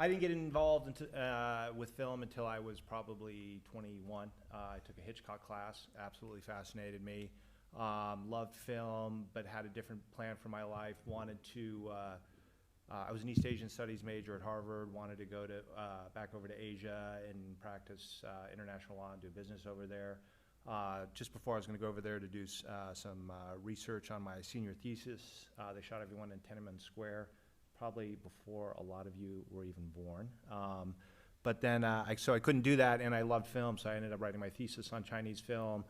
I didn't get involved with film until I was probably 21. I took a Hitchcock class, absolutely fascinated me. Loved film, but had a different plan for my life. Wanted to, I was an East Asian Studies major at Harvard, wanted to go to back over to Asia and practice international law and do business over there. Just before I was going to go over there to do some research on my senior thesis, they shot everyone in Tiananmen Square, probably before a lot of you were even born. But then, so I couldn't do that, and I loved film, so I ended up writing my thesis on Chinese film.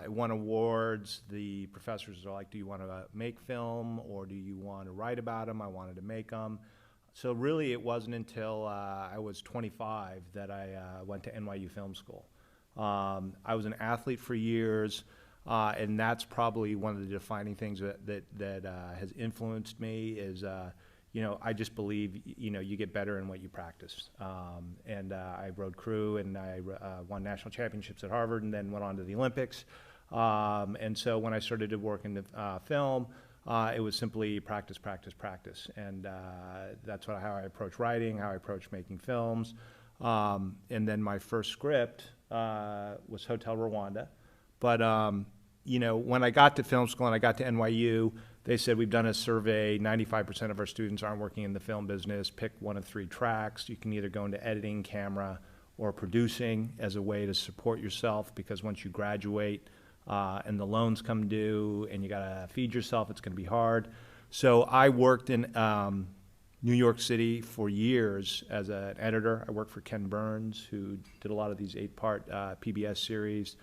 It won awards. The professors are like, do you want to make film, or do you want to write about them? I wanted to make them. So really, it wasn't until I was 25 that I went to NYU Film School. I was an athlete for years, and that's probably one of the defining things that has influenced me is, you know, I just believe, you know, you get better in what you practice. And I rode crew, and I won national championships at Harvard, and then went on to the Olympics. And so when I started to work in film, it was simply practice, practice, practice. And that's how I approach writing, how I approach making films. And then my first script was Hotel Rwanda. But, you know, when I got to film school and I got to NYU, they said, we've done a survey, 95% of our students aren't working in the film business. Pick one of 3 tracks. You can either go into editing, camera, or producing as a way to support yourself, because once you graduate and the loans come due and you gotta feed yourself, it's gonna be hard. So I worked in New York City for years as an editor. I worked for Ken Burns, who did a lot of these 8-part PBS series.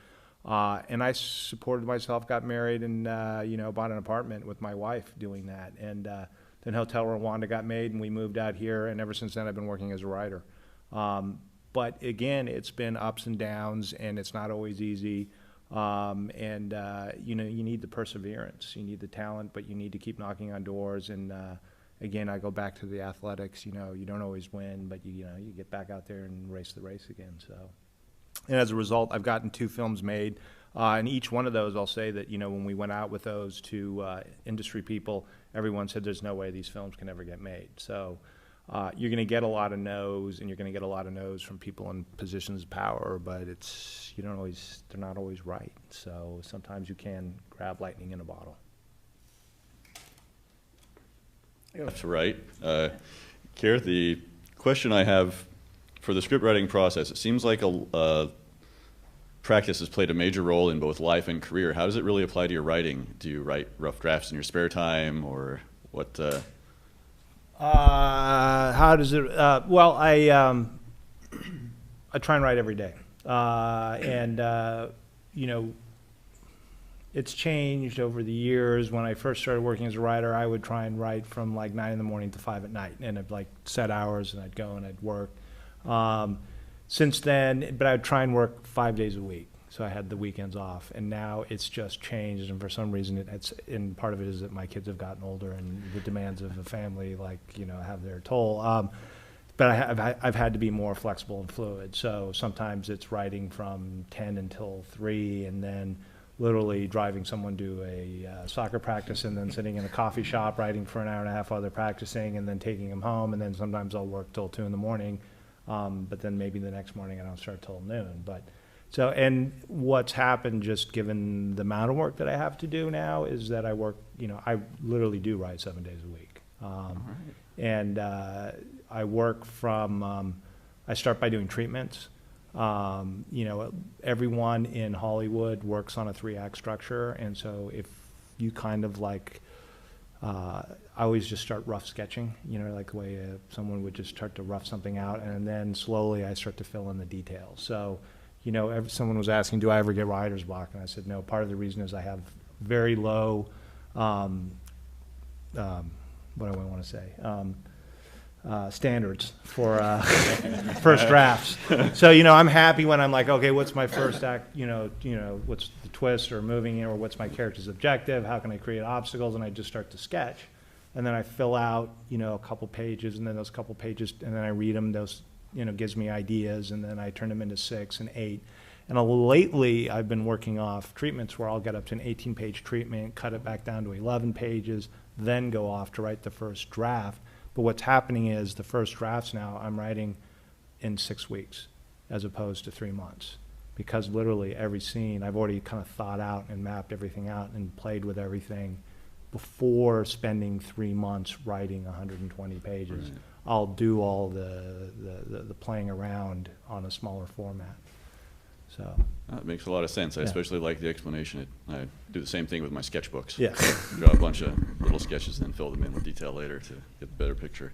And I supported myself, got married, and you know, bought an apartment with my wife doing that. And then Hotel Rwanda got made, and we moved out here. And ever since then, I've been working as a writer. But again, it's been ups and downs, and it's not always easy. You know, you need the perseverance, you need the talent, but you need to keep knocking on doors. And again, I go back to the athletics. You know, you don't always win, but you know, you get back out there and race the race again. So. And as a result, I've gotten 2 films made, and each one of those, I'll say that, you know, when we went out with those to industry people, everyone said there's no way these films can ever get made. So you're going to get a lot of no's, and you're going to get a lot of no's from people in positions of power, but it's, you don't always, they're not always right. So sometimes you can grab lightning in a bottle. That's right. Keir, the question I have for the script writing process, it seems like practice has played a major role in both life and career. How does it really apply to your writing? Do you write rough drafts in your spare time, or what? How does it? Well, I try and write every day, you know, it's changed over the years. When I first started working as a writer, I would try and write from like 9 in the morning to 5 at night, and I'd like set hours, and I'd go and I'd work. Since then, but I would try and work 5 days a week, so I had the weekends off. And now it's just changed, and for some reason, and part of it is that my kids have gotten older, and the demands of a family, like, you know, have their toll. But I've had to be more flexible and fluid. So sometimes it's writing from 10 until 3, and then literally driving someone to a soccer practice, and then sitting in a coffee shop writing for an hour and a half while they're practicing, and then taking them home. And then sometimes I'll work till 2 in the morning. But then maybe the next morning I don't start till noon. But so, and what's happened, just given the amount of work that I have to do now, is that I work, you know, I literally do write 7 days a week. And I work from, I start by doing treatments. You know, everyone in Hollywood works on a 3-act structure. And so if you kind of like, I always just start rough sketching, you know, like the way someone would just start to rough something out, and then slowly I start to fill in the details. So, you know, someone was asking, do I ever get writer's block? And I said, no, part of the reason is I have very low, what do I want to say? Standards for first drafts. So, you know, I'm happy when I'm like, okay, what's my first act, you know, what's the twist or moving in, or what's my character's objective? How can I create obstacles? And I just start to sketch. And then I fill out, you know, a couple pages, and then those couple pages, and then I read them, those, you know, gives me ideas, and then I turn them into 6 and 8. And lately, I've been working off treatments where I'll get up to an 18-page treatment, cut it back down to 11 pages, then go off to write the first draft. But what's happening is the first drafts now I'm writing in 6 weeks as opposed to 3 months. Because literally every scene, I've already kind of thought out and mapped everything out and played with everything before spending 3 months writing 120 pages. Right. I'll do all the playing around on a smaller format. So. That makes a lot of sense. I Yeah. especially like the explanation. I do the same thing with my sketchbooks. Yeah. Draw a bunch of little sketches and then fill them in with detail later to get a better picture.